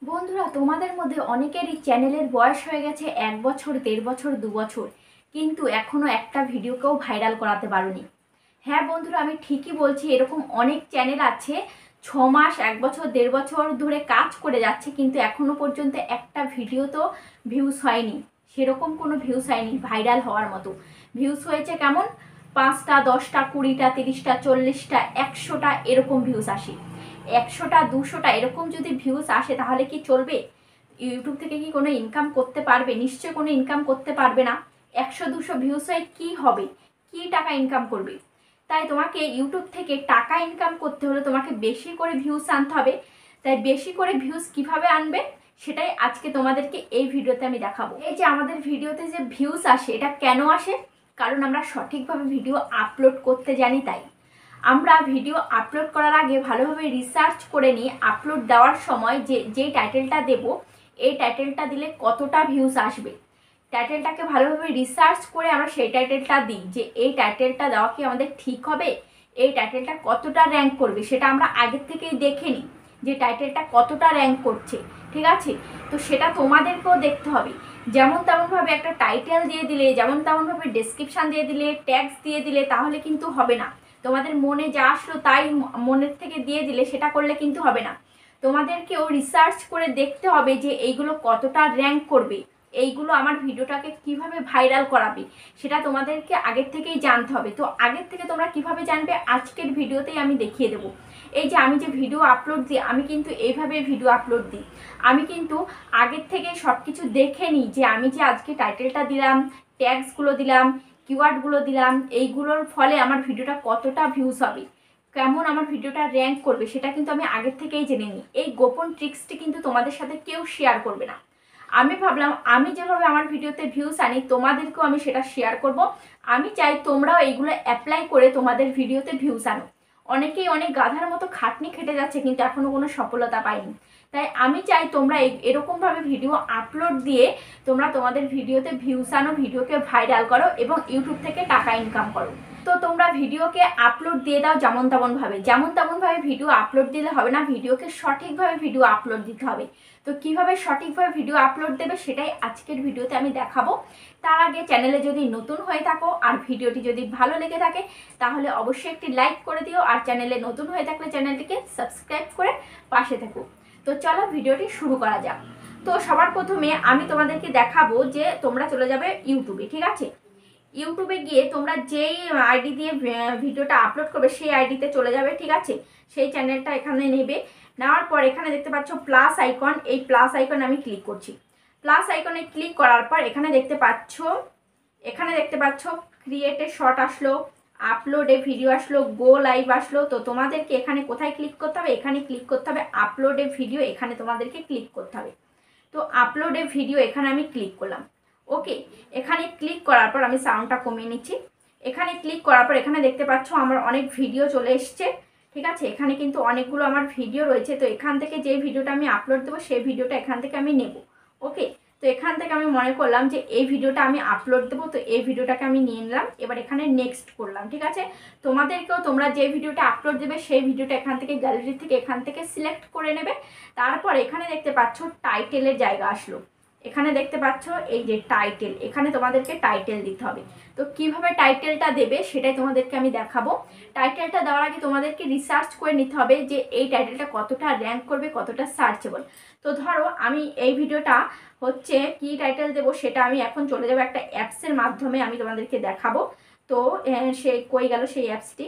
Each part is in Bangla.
বন্ধুরা, তোমাদের মধ্যে অনেকেরই চ্যানেলের বয়স হয়ে গেছে 1 বছর, 1.5 বছর, 2 বছর, কিন্তু এখনো একটা ভিডিওকেও ভাইরাল করাতে পারোনি। হ্যাঁ বন্ধুরা, আমি ঠিকই বলছি, এরকম অনেক চ্যানেল আছে 6 মাস, 1 বছর, 1.5 বছর ধরে কাজ করে যাচ্ছে, কিন্তু এখনো পর্যন্ত একটা ভিডিও তো ভিউজ হয়নি। সেরকম কোনো ভিউজ হয়নি ভাইরাল হওয়ার মতো। ভিউজ হয়েছে কেমন, 5টা, 10টা, 20টা, 30টা, 40টা, 100টা এরকম ভিউজ আসে। 100টা, 200টা এরকম যদি ভিউজ আসে তাহলে কি চলবে? ইউটিউব থেকে কি কোনো ইনকাম করতে পারবে? নিশ্চয় কোনো ইনকাম করতে পারবে না। 100-200 ভিউজ হয়ে কী হবে? কী টাকা ইনকাম করবে? তাই তোমাকে ইউটিউব থেকে টাকা ইনকাম করতে হলে তোমাকে বেশি করে ভিউজ আনতে হবে। তাই বেশি করে ভিউজ কিভাবে আনবে সেটাই আজকে তোমাদেরকে এই ভিডিওতে আমি দেখাবো। এই যে আমাদের ভিডিওতে যে ভিউজ আসে, এটা কেন আসে? কারণ আমরা সঠিকভাবে ভিডিও আপলোড করতে জানি। তাই আমরা ভিডিও আপলোড করার আগে ভালোভাবে রিসার্চ করে নিই আপলোড দেওয়ার সময় যেই টাইটেলটা দেব, এই টাইটেলটা দিলে কতটা ভিউজ আসবে। টাইটেলটাকে ভালোভাবে রিসার্চ করে আমরা সেই টাইটেলটা দিই, যে এই টাইটেলটা দেওয়া কি আমাদের ঠিক হবে, এই টাইটেলটা কতটা র্যাঙ্ক করবে, সেটা আমরা আগের থেকেই দেখে নিই যে টাইটেলটা কতটা র্যাঙ্ক করছে। ঠিক আছে, তো সেটা তোমাদেরকেও দেখতে হবে। যেমন তেমনভাবে একটা টাইটেল দিয়ে দিলে, যেমন তেমনভাবে ডেসক্রিপশান দিয়ে দিলে, ট্যাগস দিয়ে দিলে তাহলে কিন্তু হবে না। তোমাদের মনে যা আসলো তাই মনের থেকে দিয়ে দিলে সেটা করলে কিন্তু হবে না। তোমাদেরকেও রিসার্চ করে দেখতে হবে যে এইগুলো কতটা র্যাঙ্ক করবে, এইগুলো আমার ভিডিওটাকে কিভাবে ভাইরাল করাবে, সেটা তোমাদেরকে আগের থেকেই জানতে হবে। তো আগের থেকে তোমরা কিভাবে জানবে, আজকের ভিডিওতেই আমি দেখিয়ে দেবো। এই যে আমি যে ভিডিও আপলোড দিই, আমি কিন্তু এইভাবে ভিডিও আপলোড দিই। আমি কিন্তু আগের থেকে সব কিছু দেখে নিই যে আমি যে আজকে টাইটেলটা দিলাম, ট্যাগসগুলো দিলাম, কিওয়ার্ডগুলো দিলাম, এইগুলোর ফলে আমার ভিডিওটা কতটা ভিউজ হবে, কেমন আমার ভিডিওটা র্যাঙ্ক করবে, সেটা কিন্তু আমি আগের থেকেই জেনে নিই। এই গোপন ট্রিক্সটি কিন্তু তোমাদের সাথে কেউ শেয়ার করবে না। আমি ভাবলাম আমি যেভাবে আমার ভিডিওতে ভিউজ আনি, তোমাদেরকেও আমি সেটা শেয়ার করব। আমি চাই তোমরাও এইগুলো অ্যাপ্লাই করে তোমাদের ভিডিওতে ভিউজ আনো। অনেকেই অনেক গাধার মতো খাটনি খেটে যাচ্ছে, কিন্তু এখনও কোনো সফলতা পায়নি। তাই আমি চাই তোমরা এরকমভাবে ভিডিও আপলোড দিয়ে তোমরা তোমাদের ভিডিওতে ভিউজ আনো, ভিডিওকে ভাইরাল করো এবং ইউটিউব থেকে টাকা ইনকাম করো। তো তোমরা ভিডিওকে আপলোড দিয়ে দাও যেমন তেমনভাবে ভিডিও আপলোড দিলে হবে না, ভিডিওকে সঠিকভাবে ভিডিও আপলোড দিতে হবে। তো কিভাবে সঠিকভাবে ভিডিও আপলোড দেবে সেটাই আজকের ভিডিওতে আমি দেখাবো। তার আগে চ্যানেলে যদি নতুন হয়ে থাকো আর ভিডিওটি যদি ভালো লেগে থাকে তাহলে অবশ্যই একটি লাইক করে দিও, আর চ্যানেলে নতুন হয়ে থাকলে চ্যানেলটিকে সাবস্ক্রাইব করে পাশে থেকো। তো চলো ভিডিওটি শুরু করা যাক। তো সবার প্রথমে আমি তোমাদেরকে দেখাবো যে তোমরা চলে যাবে ইউটিউবে। ঠিক আছে, ইউটিউবে গিয়ে তোমরা যেই আইডি দিয়ে ভিডিওটা আপলোড করবে সেই আইডিতে চলে যাবে। ঠিক আছে, সেই চ্যানেলটা এখানে নেবে। নেওয়ার পর এখানে দেখতে পাচ্ছ প্লাস আইকন, এই প্লাস আইকনে আমি ক্লিক করছি। প্লাস আইকনে ক্লিক করার পর এখানে দেখতে পাচ্ছ ক্রিয়েটে শর্ট আসলো, আপলোডে ভিডিও আসলো, গো লাইভ আসলো। তো তোমাদেরকে এখানে কোথায় ক্লিক করতে হবে, এখানে ক্লিক করতে হবে আপলোডে ভিডিও, এখানে তোমাদেরকে ক্লিক করতে হবে। তো আপলোডে ভিডিও এখানে আমি ক্লিক করলাম। ওকে, এখানে ক্লিক করার পর আমি সাউন্ডটা কমিয়ে নিচ্ছি। এখানে ক্লিক করার পর এখানে দেখতে পাচ্ছ আমার অনেক ভিডিও চলে এসছে। ঠিক আছে, এখানে কিন্তু অনেকগুলো আমার ভিডিও রয়েছে। তো এখান থেকে যে ভিডিওটা আমি আপলোড দেবো সেই ভিডিওটা এখান থেকে আমি নেব। ওকে, তো এখান থেকে আমি মনে করলাম যে এই ভিডিওটা আমি আপলোড দেবো, তো এই ভিডিওটাকে আমি নিয়ে নিলাম। এবার এখানে নেক্সট করলাম। ঠিক আছে, তোমাদেরকেও তোমরা যে ভিডিওটা আপলোড দেবে সেই ভিডিওটা এখান থেকে গ্যালারি থেকে এখান থেকে সিলেক্ট করে নেবে। তারপর এখানে দেখতে পাচ্ছ টাইটেলের জায়গা আসলো। এখানে দেখতে পাচ্ছ এই যে টাইটেল, এখানে তোমাদেরকে টাইটেল দিতে হবে। তো কিভাবে টাইটেলটা দেবে সেটাই তোমাদেরকে আমি দেখাবো। টাইটেলটা দেওয়ার আগে তোমাদেরকে রিসার্চ করে নিতে হবে যে এই টাইটেলটা কতটা র্যাঙ্ক করবে, কতটা সার্চেবল। তো ধরো আমি এই ভিডিওটা হচ্ছে কি টাইটেল দেবো সেটা আমি এখন চলে যাবো একটা অ্যাপসের মাধ্যমে, আমি তোমাদেরকে দেখাবো। তো সে কই গেল সেই অ্যাপসটি।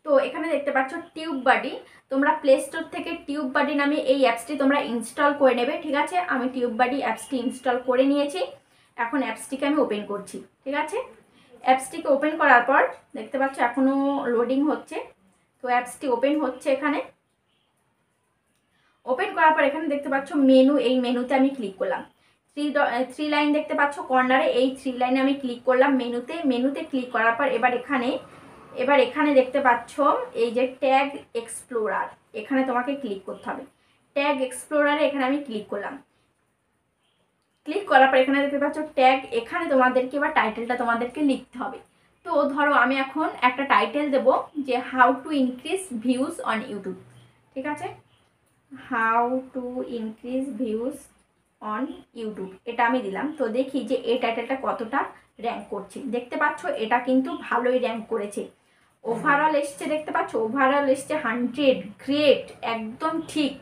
তো এখানে দেখতে পাচ্ছ টিউব বাডি, তোমরা প্লে স্টোর থেকে টিউব বাডি নামে এই অ্যাপসটি তোমরা ইনস্টল করে নেবে। ঠিক আছে, আমি টিউব বাডি অ্যাপসটি ইনস্টল করে নিয়েছি। এখন অ্যাপসটিকে আমি ওপেন করছি। ঠিক আছে, অ্যাপসটিকে ওপেন করার পর দেখতে পাচ্ছ এখনও লোডিং হচ্ছে। তো অ্যাপসটি ওপেন হচ্ছে। এখানে ওপেন করার পর এখানে দেখতে পাচ্ছ মেনু, এই মেনুতে আমি ক্লিক করলাম। থ্রি লাইন দেখতে পাচ্ছ কর্নারে, এই 3 লাইনে আমি ক্লিক করলাম মেনুতে ক্লিক করার পর এবার এখানে দেখতে পাচ্ছ এই যে ট্যাগ এক্সপ্লোরার, এখানে তোমাকে ক্লিক করতে হবে। ট্যাগ এক্সপ্লোরারে এখানে আমি ক্লিক করলাম। ক্লিক করার পর এখানে দেখতে পাচ্ছ ট্যাগ, এখানে তোমাদেরকে এবার টাইটেলটা তোমাদেরকে লিখতে হবে। তো ধরো আমি এখন একটা টাইটেল দেব যে how to increase views on YouTube. ঠিক আছে, how to increase views on YouTube, এটা আমি দিলাম। তো দেখি যে এই টাইটেলটা কতটা র্যাঙ্ক করছে। দেখতে পাচ্ছ এটা কিন্তু ভালোই র্যাঙ্ক করেছে। ওভারঅল এসছে, দেখতে পাচ্ছ ওভারঅল এসছে 100। গ্রেট, একদম ঠিক।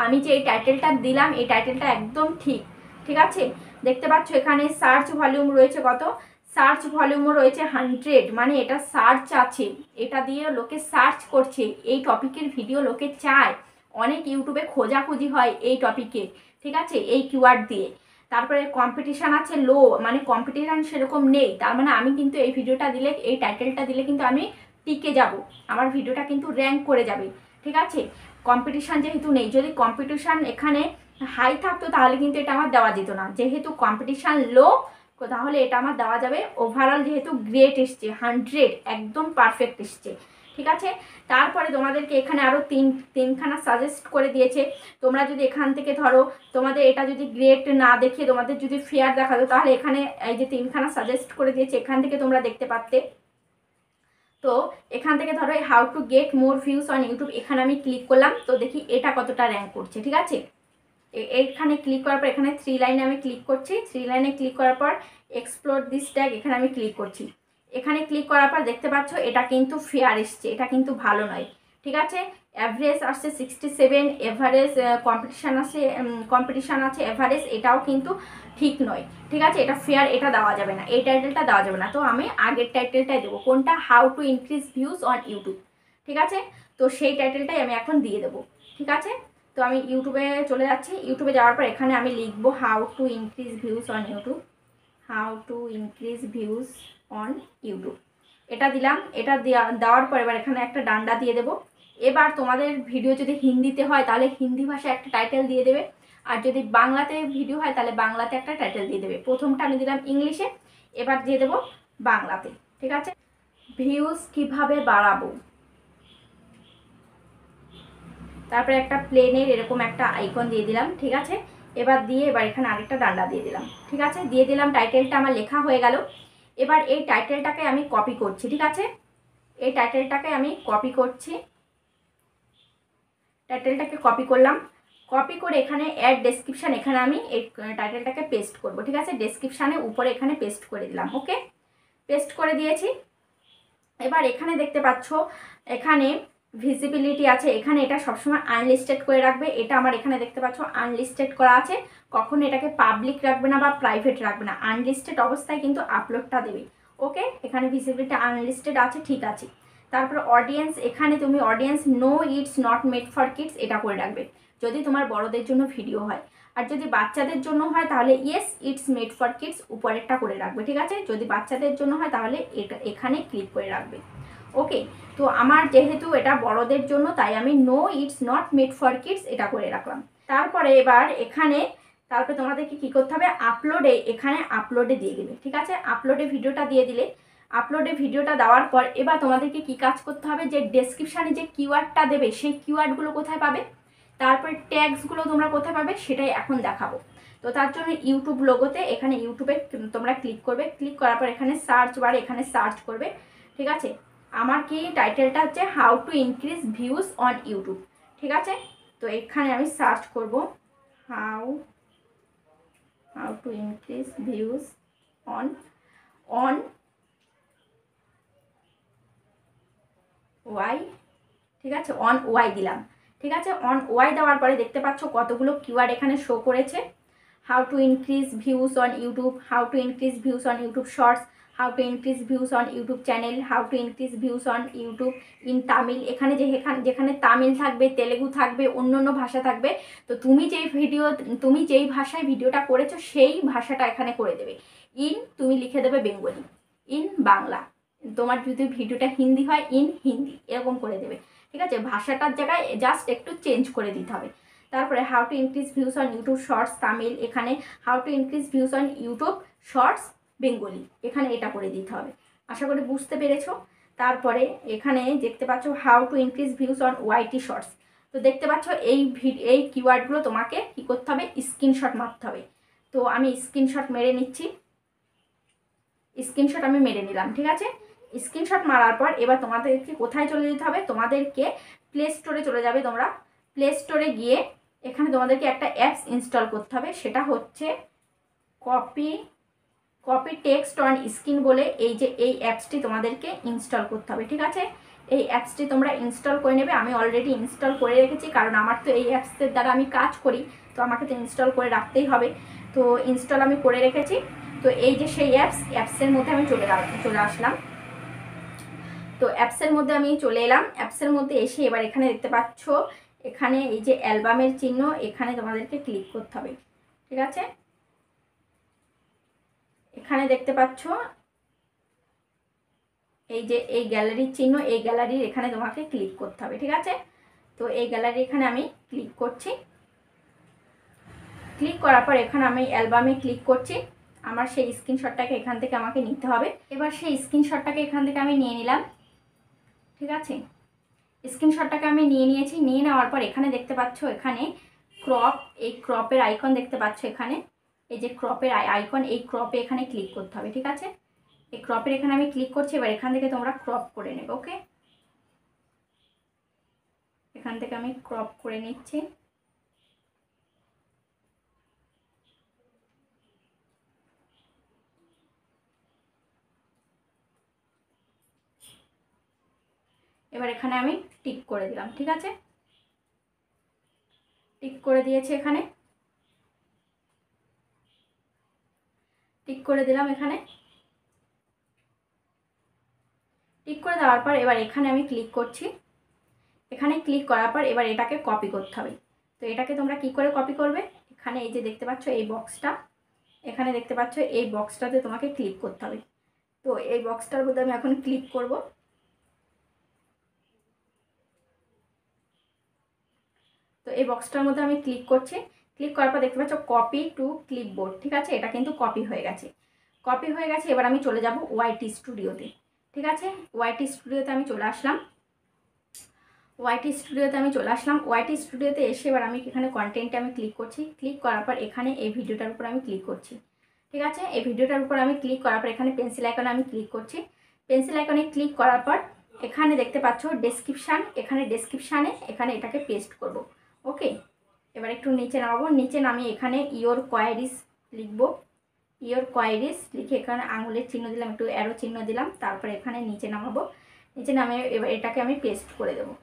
আমি যে এই টাইটেলটা দিলাম এই টাইটেলটা একদম ঠিক, ঠিক আছে। দেখতে পাচ্ছ এখানে সার্চ ভলিউম রয়েছে কত, সার্চ ভলিউমও রয়েছে 100, মানে এটা সার্চ আছে, এটা দিয়ে লোকে সার্চ করছে, এই টপিকের ভিডিও লোকে চায়। অনেক ইউটিউবে খোঁজাখুঁজি হয় এই টপিকে, ঠিক আছে, এই কিওয়ার্ড দিয়ে। তারপরে কম্পিটিশান আছে লো, মানে কম্পিটিশান সেরকম নেই, তার মানে আমি কিন্তু এই ভিডিওটা দিলে, এই টাইটেলটা দিলে কিন্তু আমি টিকে যাব, আমার ভিডিওটা কিন্তু র্যাঙ্ক করে যাবে, ঠিক আছে। কম্পিটিশান যেহেতু নেই, যদি কম্পিটিশান এখানে হাই থাকতো তাহলে কিন্তু এটা আমার দেওয়া যেত না, যেহেতু কম্পিটিশান লো তাহলে এটা আমার দেওয়া যাবে। ওভারঅল যেহেতু গ্রেট এসছে 100, একদম পারফেক্ট এসছে, ঠিক আছে। তারপরে তোমাদেরকে এখানে আরও তিনখানা সাজেস্ট করে দিয়েছে। তোমরা যদি এখান থেকে ধরো তোমাদের এটা যদি গ্রেট না দেখে তোমাদের যদি ফেয়ার দেখাতো তাহলে এখানে এই যে তিনখানা সাজেস্ট করে দিয়েছে এখান থেকে তোমরা দেখতে পারতে। তো এখান থেকে ধরো how to get more views on YouTube, এখানে আমি ক্লিক করলাম, তো দেখি এটা কতটা র্যাঙ্ক করছে, ঠিক আছে। এখানে ক্লিক করার পর এখানে 3 লাইনে আমি ক্লিক করছি, 3 লাইনে ক্লিক করার পর এক্সপ্লোর দিস ট্যাগ এখানে আমি ক্লিক করছি। এখানে ক্লিক করার পর দেখতে পাচ্ছ এটা কিন্তু ফেয়ার এসছে, এটা কিন্তু ভালো নয়, ঠিক আছে। অ্যাভারেজ আসছে 67, এভারেজ কম্পিটিশান আছে এভারেজ, এটাও কিন্তু ঠিক নয়, ঠিক আছে, এটা ফেয়ার, এটা দেওয়া যাবে না, এই টাইটেলটা দেওয়া যাবে না। তো আমি আগের টাইটেলটাই দেবো, কোনটা, how to increase views on YouTube, ঠিক আছে। তো সেই টাইটেলটাই আমি এখন দিয়ে দেবো, ঠিক আছে। তো আমি ইউটিউবে চলে যাচ্ছি, ইউটিউবে যাওয়ার পর এখানে আমি লিখবো how to increase views on YouTube, how to increase views on YouTube, এটা দিলাম। এটা দেওয়ার পর এবার এখানে একটা ডান্ডা দিয়ে দেবো। এবার তোমাদের ভিডিও যদি হিন্দিতে হয় তাহলে হিন্দি ভাষায় একটা টাইটেল দিয়ে দেবে, আর যদি বাংলাতে ভিডিও হয় তাহলে বাংলাতে একটা টাইটেল দিয়ে দেবে। প্রথমটা আমি দিলাম ইংলিশে, এবার দিয়ে দেবো বাংলাতে, ঠিক আছে। ভিউজ কিভাবে বাড়াবো, তারপরে একটা প্লেনের এরকম একটা আইকন দিয়ে দিলাম, ঠিক আছে। এবার এখানে আরেকটা ডান্ডা দিয়ে দিলাম, ঠিক আছে, দিয়ে দিলাম। টাইটেলটা আমার লেখা হয়ে গেল। এবার এই টাইটেলটাকে আমি কপি করছি, ঠিক আছে, এই টাইটেলটাকে আমি কপি করছি, টাইটেলটাকে কপি করলাম। কপি করে এখানে অ্যাড ডেসক্রিপশান, এখানে আমি এই টাইটেলটাকে পেস্ট করব, ঠিক আছে। ডেসক্রিপশানে উপরে এখানে পেস্ট করে দিলাম, ওকে, পেস্ট করে দিয়েছি। এবার এখানে দেখতে পাচ্ছ এখানে ভিজিবিলিটি আছে, এখানে এটা সবসময় আনলিস্টেড করে রাখবে, এটা আমার এখানে দেখতে পাচ্ছ আনলিস্টেড করা আছে, কখনো এটাকে পাবলিক রাখবে না বা প্রাইভেট রাখবে না, আনলিস্টেড অবস্থায় কিন্তু আপলোডটা দেবে, ওকে। এখানে ভিজিবিলিটি আনলিস্টেড আছে, ঠিক আছে। তারপর অডিয়েন্স, এখানে তুমি audience no it's not made for kids এটা করে রাখবে, যদি তোমার বড়দের জন্য ভিডিও হয়। আর যদি বাচ্চাদের জন্য হয় তাহলে yes it's made for kids উপরেরটা করে রাখবে, ঠিক আছে। যদি বাচ্চাদের জন্য হয় তাহলে এটা এখানে ক্লিক করে রাখবে, ওকে। তো আমার যেহেতু এটা বড়দের জন্য তাই আমি no it's not made for kids এটা করে রাখলাম। তারপরে এবার এখানে তারপরে তোমাদেরকে কী করতে হবে, আপলোডে, এখানে আপলোডে দিয়ে দিলে, ঠিক আছে। আপলোডে ভিডিওটা দিয়ে দিলে, আপলোডে ভিডিওটা দেওয়ার পর এবার তোমাদেরকে কী কাজ করতে হবে, যে ডেসক্রিপশানে যে কিওয়ার্ডটা দেবে সেই কিওয়ার্ডগুলো কোথায় পাবে, তারপরে ট্যাগসগুলো তোমরা কোথায় পাবে সেটাই এখন দেখাবো। তো তার জন্য ইউটিউব লোগোতে এখানে ইউটিউবে তোমরা ক্লিক করবে, ক্লিক করার পর এখানে সার্চ বারে এখানে সার্চ করবে, ঠিক আছে। আমার কি টাইটেলটা হচ্ছে how to increase views on YouTube, ঠিক আছে। তো এখানে আমি সার্চ করব how how to increase views on on Y, ঠিক আছে, অন ওয়াই দিলাম, ঠিক আছে। অন ওয়াই দেওয়ার পরে দেখতে পাচ্ছ কতগুলো কিওয়ার্ড এখানে শো করেছে, how to increase views on YouTube, how to increase views on YouTube shorts, how to increase views on YouTube channel, how to increase views on YouTube in Tamil, এখানে যেখানে তামিল থাকবে, তেলেগু থাকবে, অন্য অন্য ভাষা থাকবে। তো তুমি যেই ভাষায় ভিডিওটা করেছো সেই ভাষাটা এখানে করে দেবে। তুমি লিখে দেবে বেঙ্গলি, ইন বাংলা, তোমার যদি ভিডিওটা হিন্দি হয় ইন হিন্দি, এরকম করে দেবে, ঠিক আছে। ভাষাটার জায়গায় জাস্ট একটু চেঞ্জ করে দিতে হবে। তারপরে how to increase views on YouTube shorts Tamil, এখানে how to increase views on YouTube shorts Bengali, এখানে এটা করে দিতে হবে। আশা করি বুঝতে পেরেছো। তারপরে এখানে দেখতে পাচ্ছ how to increase views on YT shorts, তো দেখতে পাচ্ছ এই কিওয়ার্ডগুলো তোমাকে কী করতে হবে, স্ক্রিনশট মারতে হবে। তো আমি স্ক্রিনশট মেরে নিচ্ছি, স্ক্রিনশট আমি মেরে নিলাম, ঠিক আছে। স্ক্রিনশট মারার পর এবার তোমাদেরকে কোথায় চলে যেতে হবে, তোমাদেরকে প্লে স্টোরে চলে যাবে তোমরা, প্লে স্টোরে গিয়ে এখানে তোমাদেরকে একটা অ্যাপস ইনস্টল করতে হবে, সেটা হচ্ছে কপি টেক্সট অন স্ক্রিন বলে এই অ্যাপসটি তোমাদেরকে ইনস্টল করতে হবে। ঠিক আছে, এই অ্যাপসটি তোমরা ইনস্টল করে নেবে। আমি অলরেডি ইনস্টল করে রেখেছি, কারণ আমার তো এই অ্যাপসের দ্বারা আমি কাজ করি, তো আমাকে তো ইনস্টল করে রাখতেই হবে। তো ইনস্টল আমি করে রেখেছি। তো এই যে সেই অ্যাপসের মধ্যে আমি চলে আসলাম। তো অ্যাপসের মধ্যে আমি চলে এলাম। অ্যাপসের মধ্যে এসে এবার এখানে দেখতে পাচ্ছ, এখানে এই যে অ্যালবামের চিহ্ন, এখানে তোমাদেরকে ক্লিক করতে হবে। ঠিক আছে, এখানে দেখতে পাচ্ছ এই যে এই গ্যালারির চিহ্ন, এই গ্যালারির এখানে তোমাকে ক্লিক করতে হবে। ঠিক আছে, তো এই গ্যালারি এখানে আমি ক্লিক করছি। ক্লিক করার পর এখানে আমি অ্যালবামে ক্লিক করছি। আমার সেই স্ক্রিনশটটাকে এখান থেকে আমাকে নিতে হবে। এবার সেই স্ক্রিনশটটাকে এখান থেকে আমি নিয়ে নিলাম। ঠিক আছে, স্ক্রিনশটটাকে আমি নিয়ে নিয়েছি। নিয়ে নেওয়ার পর এখানে দেখতে পাচ্ছ, এখানে এই ক্রপের আইকন দেখতে পাচ্ছ, এখানে এই যে ক্রপের আইকন, এই ক্রপে এখানে ক্লিক করতে হবে। ঠিক আছে, এই ক্রপের এখানে আমি ক্লিক করছি। এবার এখান থেকে তোমরা ক্রপ করে নেবে। ওকে, এখান থেকে আমি ক্রপ করে নিচ্ছি। এবার এখানে আমি টিক করে দিলাম। ঠিক আছে, টিক করে দিয়েছি, এখানে টিক করে দিলাম। এখানে টিক করে দেওয়ার পর এবার এখানে আমি ক্লিক করছি। এখানে ক্লিক করার পর এবার এটাকে কপি করতে হবে। তো এটাকে তোমরা কি করে কপি করবে, এখানে এই যে দেখতে পাচ্ছ এই বক্সটা, এখানে দেখতে পাচ্ছ এই বক্সটাতে তোমাকে ক্লিক করতে হবে। তো এই বক্সটার মধ্যে আমি এখন ক্লিক করব। তো এই বক্সটার মধ্যে আমি ক্লিক করছি। ক্লিক করার পর দেখতে পাচ্ছ কপি টু ক্লিপবোর্ড। ঠিক আছে, এটা কিন্তু কপি হয়ে গেছে। কপি হয়ে গেছে। এবার আমি চলে যাব ওয়াইটি স্টুডিওতে। ঠিক আছে, ওয়াইটি স্টুডিওতে আমি চলে আসলাম। ওয়াইটি স্টুডিওতে এসে এবার আমি এখানে কন্টেন্টে আমি ক্লিক করছি। ক্লিক করার পর এখানে এই ভিডিওটার উপর আমি ক্লিক করছি। ঠিক আছে, এই ভিডিওটার উপর আমি ক্লিক করার পর এখানে পেন্সিল আইকনে আমি ক্লিক করছি। পেন্সিল আইকনে ক্লিক করার পর এখানে দেখতে পাচ্ছ ডেসক্রিপশান, এখানে ডেসক্রিপশানে এখানে এটাকে পেস্ট করব। ওকে, এবার একটু নিচে নামাবো। নিচে নামিয়ে এখানে ইয়োর কোয়ারিজ লিখবো। ইয়োর কোয়ারিজ লিখে এখানে আঙুলের চিহ্ন দিলাম, একটু অ্যারো চিহ্ন দিলাম, তারপরে এখানে নিচে নামাবো। নিচে নামিয়ে এবার এটাকে আমি পেস্ট করে দেবো।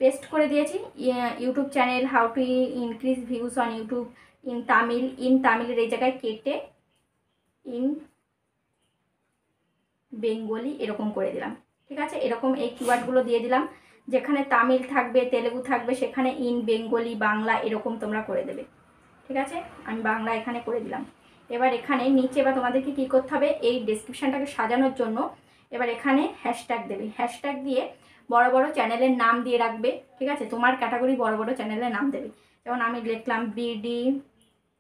পেস্ট করে দিয়েছি। YouTube channel how to increase views on YouTube in তামিলের এই জায়গায় কেটে ইন বেঙ্গলি এরকম করে দিলাম। ঠিক আছে, এরকম এই কিওয়ার্ডগুলো দিয়ে দিলাম। যেখানে তামিল থাকবে, তেলেগু থাকবে, সেখানে ইন বেঙ্গলি বাংলা এরকম তোমরা করে দেবে। ঠিক আছে, আমি বাংলা এখানে করে দিলাম। এবার এখানে নিচে বা তোমাদেরকে কী করতে হবে, এই ডেসক্রিপশানটাকে সাজানোর জন্য এবার এখানে হ্যাশট্যাগ দেবে। হ্যাশট্যাগ দিয়ে বড় বড় চ্যানেলের নাম দিয়ে রাখবে। ঠিক আছে, তোমার ক্যাটাগরি বড় বড় চ্যানেলের নাম দেবে। যেমন আমি লিখলাম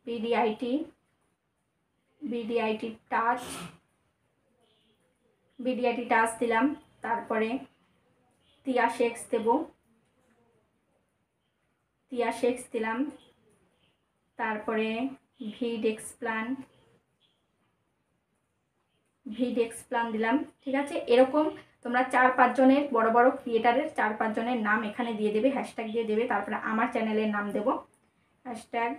বিডিআইটি টাচ দিলাম। তারপরে তিয়া শেক্স দিলাম। তারপরে ভিড এক্সপ্লান দিলাম। ঠিক আছে, এরকম তোমরা 4-5 জনের বড় বড় ক্রিয়েটারের 4-5 জনের নাম এখানে দিয়ে দেবে, হ্যাশট্যাগ দিয়ে দেবে। তারপরে আমার চ্যানেলের নাম দেব হ্যাশট্যাগ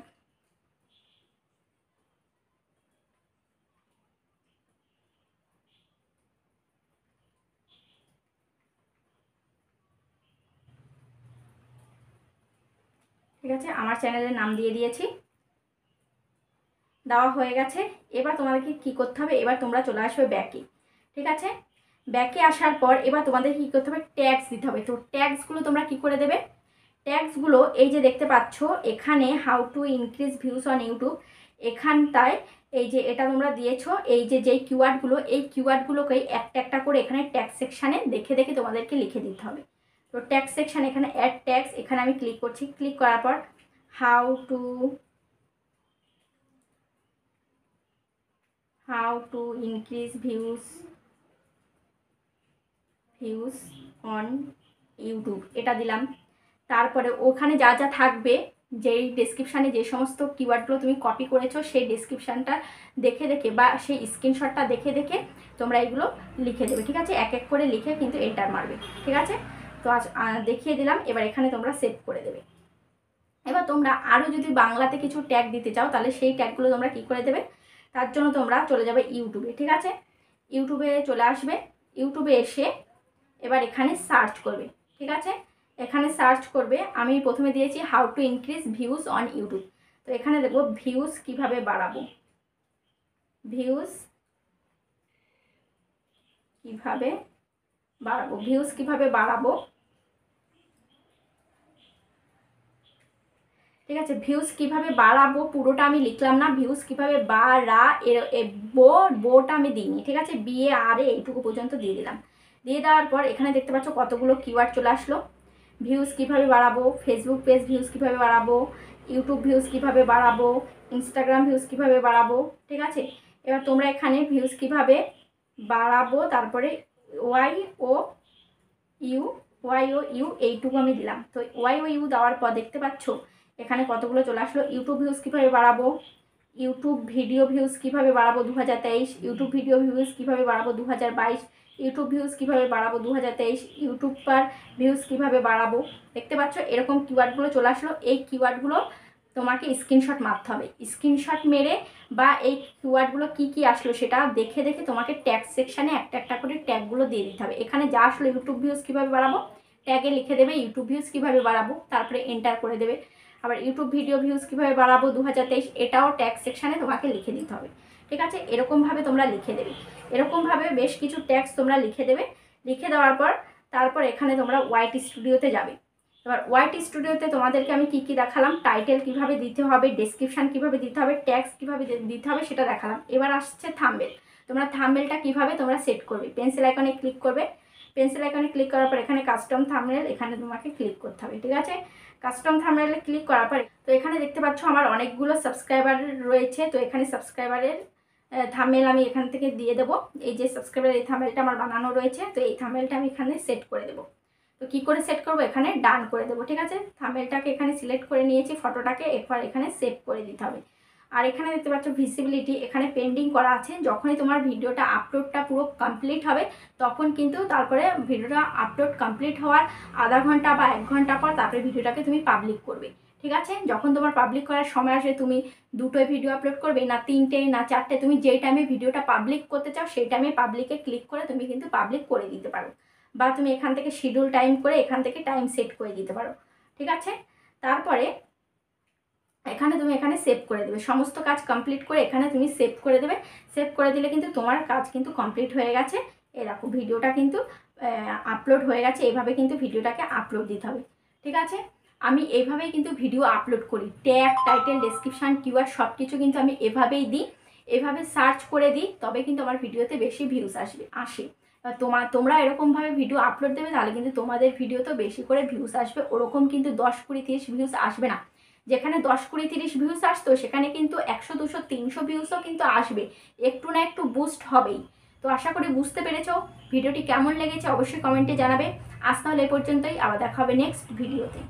ঠিক আছে, আমার চ্যানেলের নাম দিয়ে দিয়েছি। দেওয়া হয়ে গেছে। এবার তোমাদেরকে কী করতে হবে, এবার তোমরা চলে আসবে ব্যাকে। ঠিক আছে, ব্যাকে আসার পর এবার তোমাদেরকে কী করতে হবে, ট্যাগস দিতে হবে। তো ট্যাগসগুলো তোমরা কী করে দেবে, ট্যাগসগুলো এই যে দেখতে পাচ্ছ এখানে how to increase views on YouTube, এখানটায় এই যে এটা তোমরা দিয়েছো, এই যে যেই কিওয়ার্ডগুলো, এই কিওয়ার্ডগুলোকেই একটা একটা করে এখানে ট্যাগ সেকশানে দেখে দেখে তোমাদেরকে লিখে দিতে হবে। তো ট্যাগ সেকশান এখানে অ্যাড ট্যাগস, এখানে আমি ক্লিক করছি। ক্লিক করার পর how to increase views on YouTube এটা দিলাম। তারপরে ওখানে যা যা থাকবে, যেই ডেসক্রিপশানে যে সমস্ত কিওয়ার্ডগুলো তুমি কপি করেছো, সেই ডেসক্রিপশানটা দেখে দেখে বা সেই স্ক্রিনশটটা দেখে দেখে তোমরা এগুলো লিখে দেবে। ঠিক আছে, এক এক করে লিখে কিন্তু এন্টার মারবে। ঠিক আছে, তো আজ দেখিয়ে দিলাম। এবার এখানে তোমরা সেভ করে দেবে। এবার তোমরা আরও যদি বাংলাতে কিছু ট্যাগ দিতে চাও তাহলে সেই ট্যাগগুলো তোমরা কী করে দেবে, তার জন্য তোমরা চলে যাবে ইউটিউবে। ঠিক আছে, ইউটিউবে চলে আসবে। ইউটিউবে এসে এবার এখানে সার্চ করবে। ঠিক আছে, এখানে সার্চ করবে। আমি প্রথমে দিয়েছি how to increase views on YouTube. তো এখানে দেখবো ভিউজ কিভাবে বাড়াবো, ভিউজ কিভাবে বাড়াবো, ভিউজ কিভাবে বাড়াবো। ঠিক আছে, ভিউজ কিভাবে বাড়াবো পুরোটা আমি লিখলাম না, ভিউজ কিভাবে বোটা আমি দিইনি। ঠিক আছে, বিয়ে আর এইটুকু পর্যন্ত দিয়ে দিলাম। দিয়ে দেওয়ার পর এখানে দেখতে পাচ্ছ কতগুলো কিওয়ার্ড চলে আসলো। ভিউজ কিভাবে বাড়াবো, ফেসবুক পেজ ভিউজ কিভাবে বাড়াবো, ইউটিউব ভিউজ কিভাবে বাড়াবো, ইনস্টাগ্রাম ভিউজ কিভাবে বাড়াবো। ঠিক আছে, এবার তোমরা এখানে ভিউজ কিভাবে বাড়াবো, তারপরে ও ইউ এইটুকু আমি দিলাম। তো ইউ দেওয়ার পর দেখতে পাচ্ছ এখানে কতগুলো চলে আসলো। ইউটিউব ভিউজ কীভাবে বাড়াবো, ইউটিউব ভিডিও ভিউজ কীভাবে বাড়াবো 2023, ইউটিউব ভিডিও ভিউজ কীভাবে বাড়াবো 2022, ইউটিউব ভিউজ কীভাবে বাড়াবো 2023, ইউটিউব পার ভিউজ কীভাবে বাড়াবো। দেখতে পাচ্ছ এরকম কিওয়ার্ডগুলো চলে আসলো। এই কিওয়ার্ডগুলো তোমাকে স্ক্রিনশট মারতে হবে। স্ক্রিনশট মেরে বা এই কিওয়ার্ডগুলো কী কী আসলো সেটা দেখে দেখে তোমাকে ট্যাগ সেকশানে একটা একটা করে ট্যাগগুলো দিয়ে দিতে হবে। এখানে যা আসলো ইউটিউব ভিউজ কীভাবে বাড়াবো ট্যাগে লিখে দেবে ইউটিউব ভিউজ কীভাবে বাড়াবো, তারপরে এন্টার করে দেবে। আবার ইউটিউব ভিডিও ভিউজ কীভাবে বাড়াবো 2023 এটাও ট্যাগ সেকশানে তোমাকে লিখে দিতে হবে। ঠিক আছে, এরকমভাবে তোমরা লিখে দেবে। এরকমভাবে বেশ কিছু ট্যাগস তোমরা লিখে দেবে। লিখে দেওয়ার পর তারপর এখানে তোমরা ওয়াইটি স্টুডিওতে যাবে। এবার ওয়াইটি স্টুডিওতে তোমাদেরকে আমি কী কী দেখালাম, টাইটেল কীভাবে দিতে হবে, ডেসক্রিপশান কীভাবে দিতে হবে, ট্যাগস কীভাবে দিতে হবে সেটা দেখালাম। এবার আসছে থাম্বনেল। তোমরা থাম্বনেলটা কীভাবে তোমরা সেট করবে, পেন্সিল আইকনে ক্লিক করবে। পেন্সিল আইকনে ক্লিক করার পর এখানে কাস্টম থাম্বনেল, এখানে তোমাকে ক্লিক করতে হবে। ঠিক আছে, কাস্টম থাম্বনেলে ক্লিক করার পর তো এখানে দেখতে পাচ্ছ আমার অনেকগুলো সাবস্ক্রাইবার রয়েছে। তো এখানে সাবস্ক্রাইবারের থাম্বনেল আমি এখান থেকে দিয়ে দেবো। এই যে সাবস্ক্রাইবার এই থাম্বনেলটা আমার বানানো রয়েছে, তো এই থাম্বনেলটা আমি এখানে সেট করে দেবো। তো কী করে সেট করবো, এখানে ডান করে দেবো। ঠিক আছে, থাম্বনেলটাকে এখানে সিলেক্ট করে নিয়েছি, ফটোটাকে একবার এখানে সেভ করে দিতে হবে। আর এখানে দেখতে পাচ্ছ ভিজিবিলিটি, এখানে পেন্ডিং করা আছে। যখনই তোমার ভিডিওটা আপলোডটা পুরো কমপ্লিট হবে তখন কিন্তু তারপরে ভিডিওটা আপলোড কমপ্লিট হওয়ার আধা ঘন্টা বা 1 ঘন্টা পর তারপরে ভিডিওটাকে তুমি পাবলিক করবে। ঠিক আছে, যখন তোমার পাবলিক করার সময় আসে তুমি 2টোয় ভিডিও আপলোড করবে না 3টে না 4টে, তুমি যেই টাইমে ভিডিওটা পাবলিক করতে চাও সেই টাইমে পাবলিকে ক্লিক করে তুমি কিন্তু পাবলিক করে দিতে পারো, বা তুমি এখান থেকে শিডিউল টাইম করে এখান থেকে টাইম সেট করে দিতে পারো। ঠিক আছে, তারপরে তুমি এখানে সেভ করে দেবে। সমস্ত কাজ কমপ্লিট করে এখানে তুমি সেভ করে দেবে। সেভ করে দিলে কিন্তু তোমার কাজ কিন্তু কমপ্লিট হয়ে গেছে। এই দেখো ভিডিওটা কিন্তু আপলোড হয়ে গেছে। এইভাবে কিন্তু ভিডিওটাকে আপলোড দিতে হবে। ঠিক আছে, আমি এইভাবেই কিন্তু ভিডিও আপলোড করি। ট্যাগ, টাইটেল, ডেসক্রিপশান, কিওয়ার্ড সব কিছু কিন্তু আমি এভাবেই দিই, এভাবে সার্চ করে দিই, তবে কিন্তু আমার ভিডিওতে বেশি ভিউজ আসে। তোমরা এরকমভাবে ভিডিও আপলোড দেবে তাহলে কিন্তু তোমাদের ভিডিওতেও বেশি করে ভিউজ আসবে। ওরকম কিন্তু 10, 20, 30 ভিউজ আসবে না। যেখানে 10, 20, 30 ভিউজ আসতো সেখানে কিন্তু 100, 200, 300 ভিউজও কিন্তু আসবে। একটু না একটু বুস্ট হবেই। তো আশা করি বুঝতে পেরেছো। ভিডিওটি কেমন লেগেছে অবশ্যই কমেন্টে জানাবে। আজ তাহলে এই পর্যন্তই, আবার দেখা হবে নেক্সট ভিডিওতে।